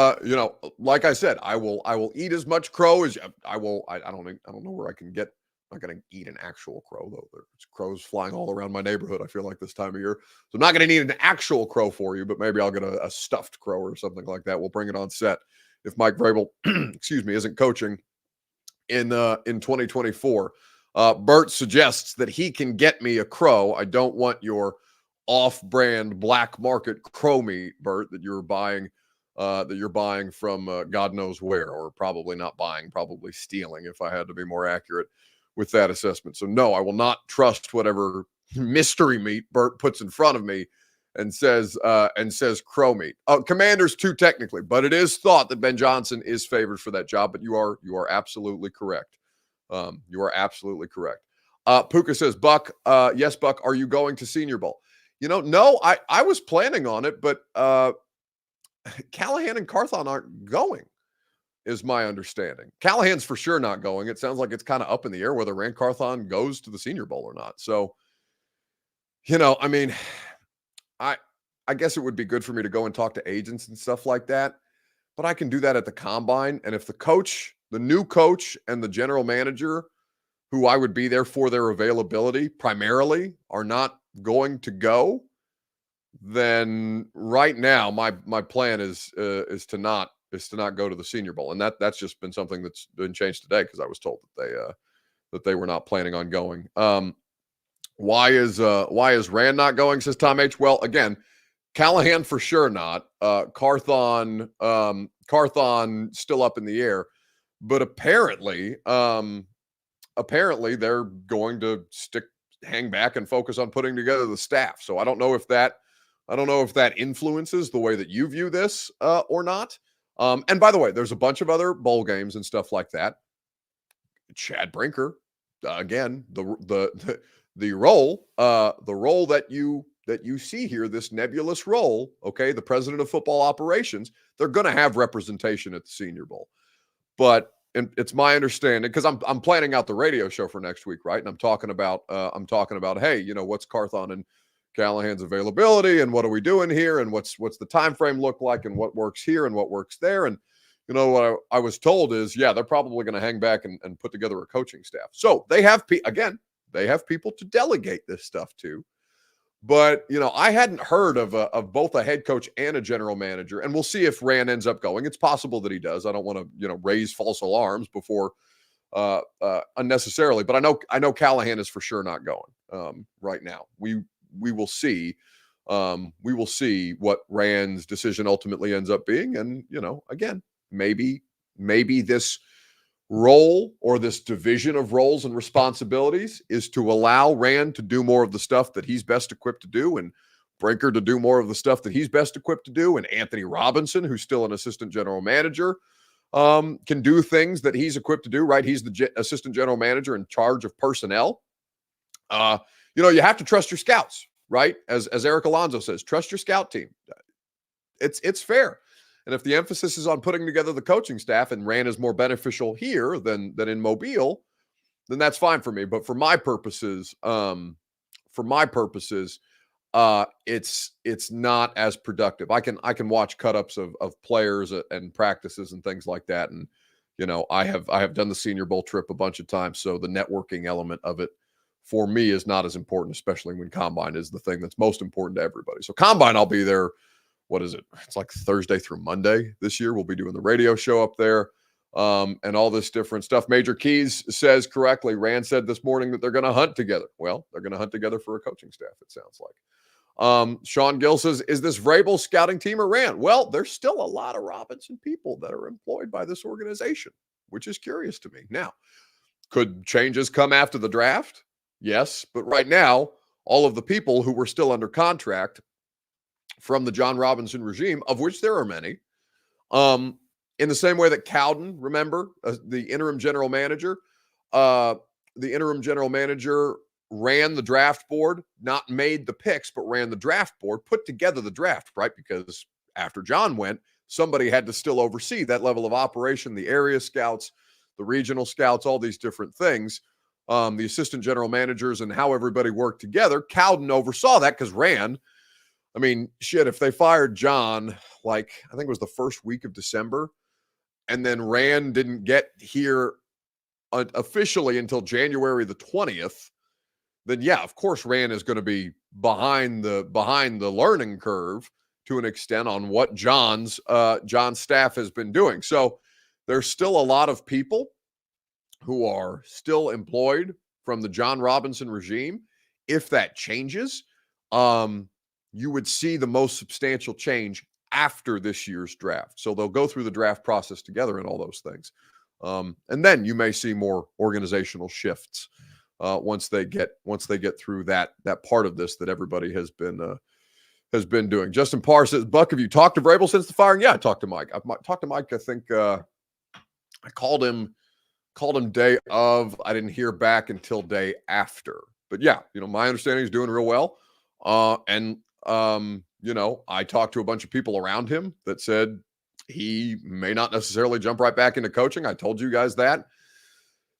A: like I said, I will eat as much crow as I will. I don't know where I can get. I'm not going to eat an actual crow, though. There's crows flying all around my neyborhood, I feel like, this time of year. So I'm not going to need an actual crow for you, but maybe I'll get a stuffed crow or something like that. We'll bring it on set if Mike Vrabel, isn't coaching in 2024. Bert suggests that he can get me a crow. I don't want your off-brand black market crow meat, Bert, that you're buying from God knows where, or probably not buying, probably stealing, if I had to be more accurate with that assessment. So no, I will not trust whatever mystery meat Bert puts in front of me and says crow meat. Commanders too, technically, but it is thought that Ben Johnson is favored for that job. But you are absolutely correct. You are absolutely correct. Puka says, Buck, yes, Buck, are you going to Senior Bowl? No, I was planning on it, but Callahan and Carthon aren't going. is my understanding. Callahan's for sure not going. It sounds like it's kind of up in the air whether Rand Carthon goes to the Senior Bowl or not. So, I mean, I I guess it would be good for me to go and talk to agents and stuff like that, but I can do that at the combine. And if the new coach and the general manager, who I would be there for their availability primarily, are not going to go, then right now my plan is to not go to the Senior Bowl, and that's just been something that's been changed today because I was told that they were not planning on going. Why is Rand not going? Says Tom H. Well, again, Callahan for sure not. Carthon still up in the air, but apparently they're going to hang back and focus on putting together the staff. So I don't know if that influences the way that you view this or not. And by the way, there's a bunch of other bowl games and stuff like that. Chad Brinker, again, the role that you see here, this nebulous role, okay, the president of football operations, they're going to have representation at the Senior Bowl. But it's my understanding, because I'm planning out the radio show for next week, right? And I'm talking about hey, what's Carthon and Callahan's availability, and what are we doing here, and what's the time frame look like, and what works here and what works there. And what I was told is, yeah, they're probably going to hang back and put together a coaching staff. So they have people to delegate this stuff to. But I hadn't heard of both a head coach and a general manager, and we'll see if Rand ends up going. It's possible that he does. I don't want to raise false alarms before unnecessarily, but I know Callahan is for sure not going right now. We will see. We will see what Rand's decision ultimately ends up being, and again, maybe this role or this division of roles and responsibilities is to allow Rand to do more of the stuff that he's best equipped to do, and Brinker to do more of the stuff that he's best equipped to do, and Anthony Robinson, who's still an assistant general manager, can do things that he's equipped to do, right? He's the assistant general manager in charge of personnel. You have to trust your scouts, right? As Eric Alonso says, trust your scout team. It's fair. And if the emphasis is on putting together the coaching staff, and Rand is more beneficial here than in Mobile, then that's fine for me. But for my purposes, it's not as productive. I can watch cut-ups of players and practices and things like that. And I have done the Senior Bowl trip a bunch of times, so the networking element of it for me is not as important, especially when Combine is the thing that's most important to everybody. So Combine, I'll be there. What is it? It's like Thursday through Monday this year. We'll be doing the radio show up there and all this different stuff. Major Keys says correctly, Rand said this morning that they're going to hunt together. Well, they're going to hunt together for a coaching staff, it sounds like. Sean Gill says, is this Vrabel scouting team or Rand? Well, there's still a lot of Robinson people that are employed by this organization, which is curious to me. Now, could changes come after the draft? Yes, but right now, all of the people who were still under contract from the John Robinson regime, of which there are many, in the same way that Cowden, remember, the interim general manager ran the draft board, not made the picks, but ran the draft board, put together the draft, right? Because after John went, somebody had to still oversee that level of operation, the area scouts, the regional scouts, all these different things, the assistant general managers, and how everybody worked together. Cowden oversaw that because Rand, I mean, shit, if they fired John, like, I think it was the first week of December, and then Rand didn't get here officially until January the 20th, then yeah, of course, Rand is going to be behind the learning curve to an extent on what John's staff has been doing. So there's still a lot of people who are still employed from the John Robinson regime. If that changes, you would see the most substantial change after this year's draft. So they'll go through the draft process together and all those things. And then you may see more organizational shifts once they get through that part of this that everybody has been doing. Justin Parr says, Buck, have you talked to Vrabel since the firing? Yeah, I talked to Mike. I've talked to Mike. I think I called him day of. I didn't hear back until day after. But yeah, my understanding is doing real well. I talked to a bunch of people around him that said He may not necessarily jump right back into coaching. I told you guys that.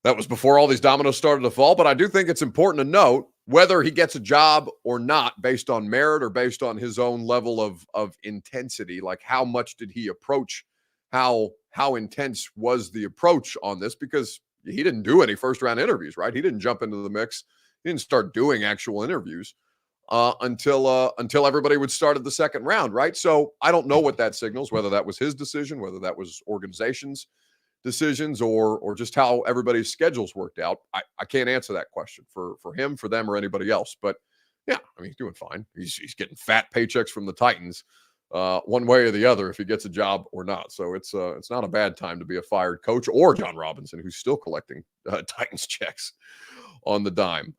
A: That was before all these dominoes started to fall. But I do think it's important to note whether he gets a job or not based on merit or based on his own level of intensity. Like, how much did he approach? How intense was the approach on this? Because he didn't do any first round interviews, right? He didn't jump into the mix. He didn't start doing actual interviews until everybody would start at the second round, right? So I don't know what that signals, whether that was his decision, whether that was organization's decisions, or just how everybody's schedules worked out. I can't answer that question for him, for them, or anybody else. But yeah, I mean, he's doing fine. He's getting fat paychecks from the Titans, one way or the other, if he gets a job or not. So it's not a bad time to be a fired coach, or John Robinson, who's still collecting Titans checks on the dime.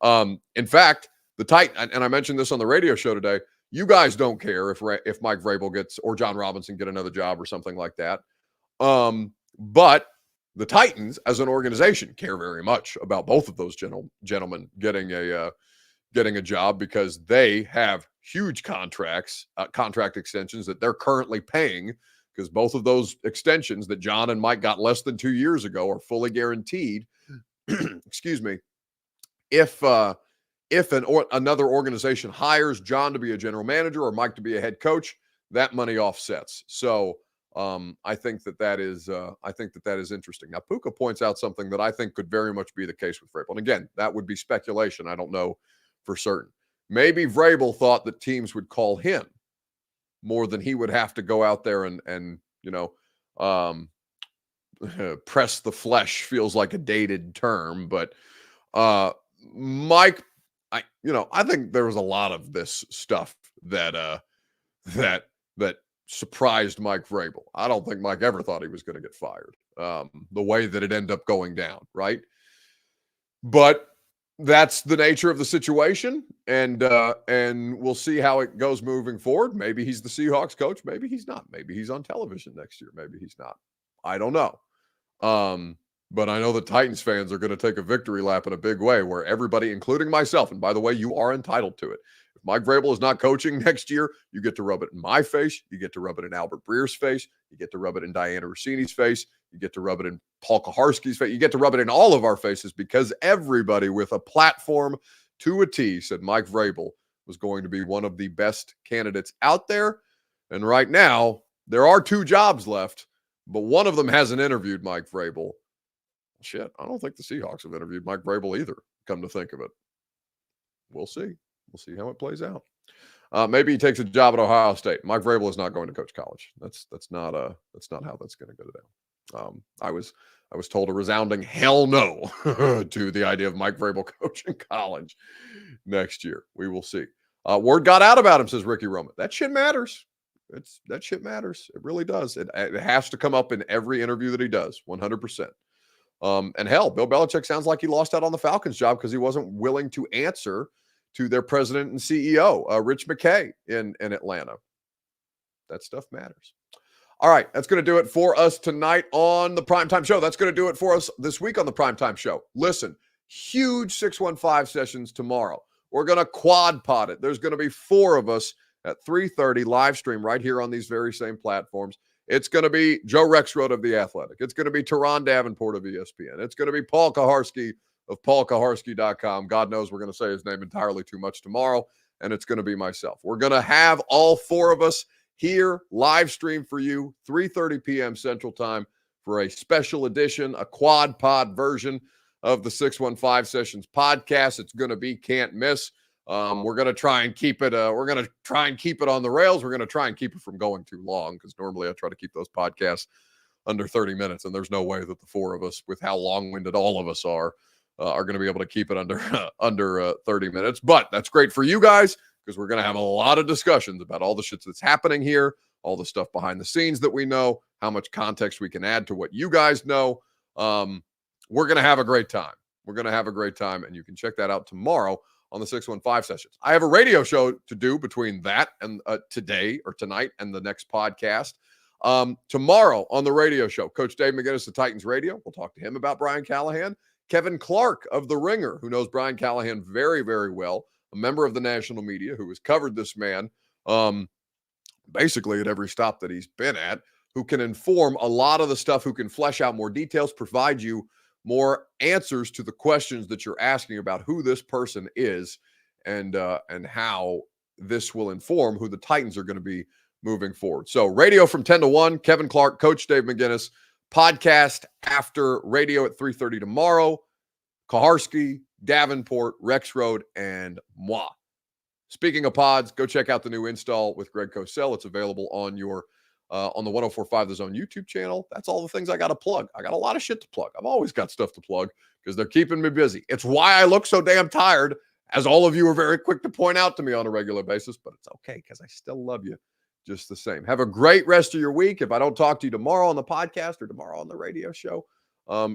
A: In fact, the Titan, and I mentioned this on the radio show today, you guys don't care if Mike Vrabel gets, or John Robinson get another job or something like that. But the Titans, as an organization, care very much about both of those gentlemen getting a job, because they have huge contract extensions that they're currently paying, because both of those extensions that John and Mike got less than 2 years ago are fully guaranteed. Excuse me. If another organization hires John to be a general manager or Mike to be a head coach, that money offsets. So I think that is interesting. Now, Puka points out something that I think could very much be the case with Vrabel. And again, that would be speculation. I don't know for certain. Maybe Vrabel thought that teams would call him more than he would have to go out there and press the flesh. Feels like a dated term, but Mike, I think there was a lot of this stuff that surprised Mike Vrabel. I don't think Mike ever thought he was going to get fired. The way that it ended up going down, right? But that's the nature of the situation, and we'll see how it goes moving forward. Maybe he's the Seahawks coach. Maybe he's not. Maybe he's on television next year. Maybe he's not. I don't know. But I know the Titans fans are going to take a victory lap in a big way, where everybody, including myself, and by the way, you are entitled to it. If Mike Vrabel is not coaching next year, you get to rub it in my face. You get to rub it in Albert Breer's face. You get to rub it in Diana Rossini's face. You get to rub it in Paul Kaharski's face. You get to rub it in all of our faces, because everybody with a platform to a T said Mike Vrabel was going to be one of the best candidates out there. And right now, there are 2 jobs left, but one of them hasn't interviewed Mike Vrabel. Shit, I don't think the Seahawks have interviewed Mike Vrabel either, come to think of it. We'll see. We'll see how it plays out. Maybe he takes a job at Ohio State. Mike Vrabel is not going to coach college. That's not how that's going to go down. I was told a resounding hell no to the idea of Mike Vrabel coaching college next year. We will see. Word got out about him, says Ricky Roman. That shit matters. That shit matters. It really does. It has to come up in every interview that he does, 100%. And hell, Bill Belichick sounds like he lost out on the Falcons job because he wasn't willing to answer to their president and CEO, Rich McKay in Atlanta. That stuff matters. All right, that's going to do it for us tonight on the Primetime Show. That's going to do it for us this week on the Primetime Show. Listen, huge 615 sessions tomorrow. We're going to quad pod it. There's going to be 4 of us at 3:30 live stream right here on these very same platforms. It's going to be Joe Rexroad of The Athletic. It's going to be Teron Davenport of ESPN. It's going to be Paul Kaharski of paulkaharski.com. God knows we're going to say his name entirely too much tomorrow, and it's going to be myself. We're going to have all 4 of us here live stream for you, 3:30 p.m. Central Time, for a special edition, a quad pod version of the 615 Sessions podcast. It's going to be can't miss. We're going to try and keep it. We're going to try and keep it on the rails. We're going to try and keep it from going too long, because normally I try to keep those podcasts under 30 minutes, and there's no way that the 4 of us, with how long-winded all of us are going to be able to keep it under 30 minutes. But that's great for you guys, because we're going to have a lot of discussions about all the shit that's happening here, all the stuff behind the scenes that we know, how much context we can add to what you guys know. We're going to have a great time. We're going to have a great time, and you can check that out tomorrow on the 615 Sessions. I have a radio show to do between that and today or tonight and the next podcast. Tomorrow on the radio show, Coach Dave McGinnis of Titans Radio. We'll talk to him about Brian Callahan. Kevin Clark of The Ringer, who knows Brian Callahan very, very well, a member of the national media who has covered this man basically at every stop that he's been at, who can inform a lot of the stuff, who can flesh out more details, provide you more answers to the questions that you're asking about who this person is and how this will inform who the Titans are going to be moving forward. So radio from 10 to 1, Kevin Clark, Coach Dave McGinnis, podcast after radio at 3:30 tomorrow, Kaharski, Davenport, Rexroad, and moi. Speaking of pods, go check out the new install with Greg Cosell. It's available on your on the 104.5 The Zone YouTube channel. That's all the things I got to plug. I got a lot of shit to plug. I've always got stuff to plug because they're keeping me busy. It's why I look so damn tired, as all of you are very quick to point out to me on a regular basis, but it's okay because I still love you just the same. Have a great rest of your week. If I don't talk to you tomorrow on the podcast or tomorrow on the radio show,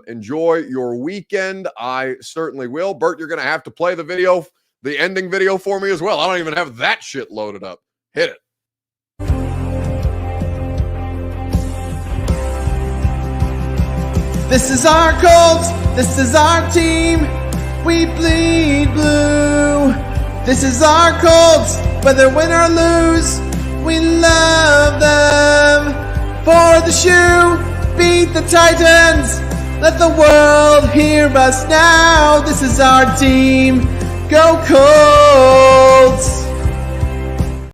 A: enjoy your weekend. I certainly will. Bert, you're going to have to play the video, the ending video for me as well. I don't even have that shit loaded up. Hit it.
E: This is our Colts, this is our team, we bleed blue. This is our Colts, whether win or lose, we love them. For the shoe, beat the Titans, let the world hear us now. This is our team, go Colts!